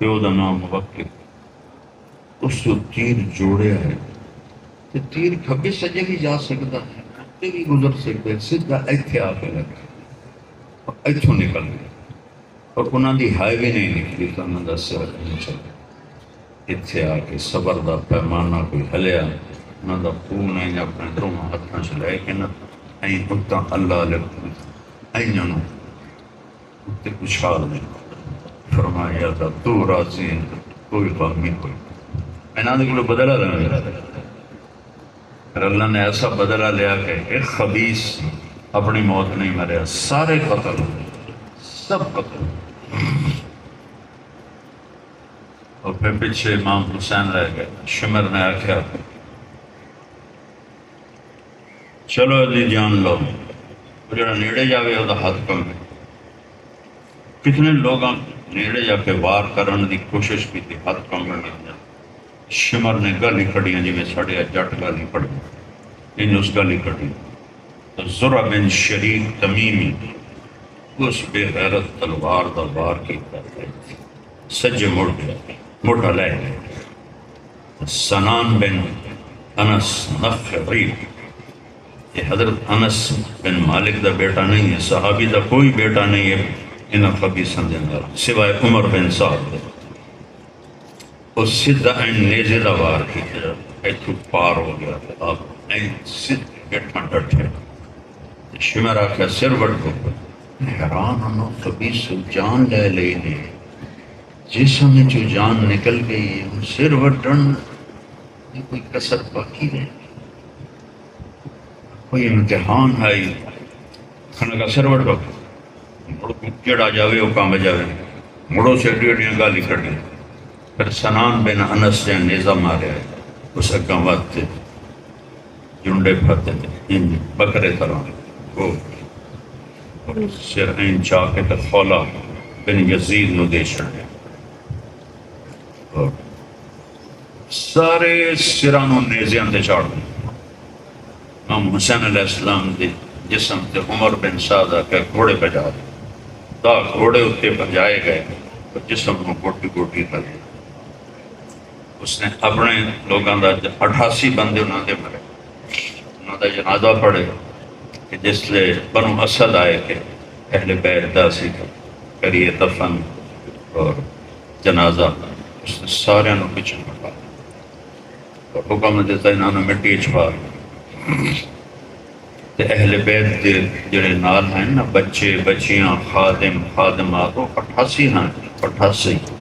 پیو دا نام موکل، اس کو تیر جوڑیا ہے تے تیر کھبے سجے بھی جا سکتا ہے، کھبے بھی گزر سکتا ہے، سیدھا ایتھے آ کے لگا، ایتھوں نکل گیا، اور انہوں دی ہائے بھی نہیں نکلی تو انہوں دا سر نہیں چلا، اتھے آ کے صبر دا پیمانہ کوئی ہلیا، انہوں دا خون ہے اپنے دونوں ہاتھاں چلائے کہ نہ این اتاں اللہ لکھوں این جنوں اتنے خوشحال نہیں فرمایا تھا تو راضی ہے کوئی غم نہیں کوئی، میں نہ دیکھو بدلہ رہا پھر اللہ نے ایسا بدلہ لیا کہ ایک خبیث اپنی موت نہیں مریا، سارے قتل سب قتل، اور پھر پیچھے امام حسین رہ گئے، شمر نے آخیا چلو جی جان لو، وہ جڑا نیڑے جاوے وہ ہاتھ کم ہے، کتنے لوگ نیڑے جا کے وار کرن دی کوشش کی تھی، ہاتھ کم نہیں جا، شمر نے گالی کھڑیاں جی میں سڑیا جٹ گالی کھڑی ان اس گالی کھڑی تو زرع بن شریک تمیمی اس بے غیرت تلوار دا وار کیتا ہے، سجے مڑ گیا موٹا لے گیا، سنان بن انس نخعی، یہ حضرت انس بن مالک دا بیٹا نہیں ہے، صحابی دا کوئی بیٹا نہیں ہے انہاں خبیثاں دے اندر سوائے عمر بن سعد، اور سیدھا این نیزے دا وار کیتا، ایتھوں پار ہو گیا، اب این سیدھے گٹھاں ڈٹھے، شمر آکھیا سر وٹ کو، حیران انہوں خبیث جان لے لئی نے، جسم میں جو جان نکل گئی ہے ان سر وٹن یہ کوئی کسر باقی نہیں، کوئی امتحان ہے کھانا کا سر وٹ باقی مڑو جڑا جاوے وہ کام جاوے، مڑو سے ڈیڑیاں گالی کھڑی، پھر سنان بن انس جائے نیزہ مارے آئے، اس اگاں وقت جنڈے پھتے تھے بکرے طرح وہ سر این چاہ کے تخولا بن یزید نو دے چھڑے، اور سارے سرانوں نیزیاں تے چاڑ دیں، امام حسین علیہ السلام دے جسم تے عمر بن سعد کے گھوڑے پہ جا دے، دا گھوڑے اتنے بجائے گئے اور جسم کو گوٹی گوٹی کر دیا، اس نے اپنے لوگوں دا 88 بندے انہوں دے مرے، انہوں دا جنازہ پڑھے کہ جس لئے بنو اسد آئے کہ اہل بیت دا سی کریے دفن اور جنازہ، اس نے سارے انہوں پچھے پڑھا اور حکم دیتا انہوں نے مٹی چھپا، تے اہل بیت دے جڑے نال ہیں نا بچے بچیاں خادم خادمات وہ 88 ہیں، 88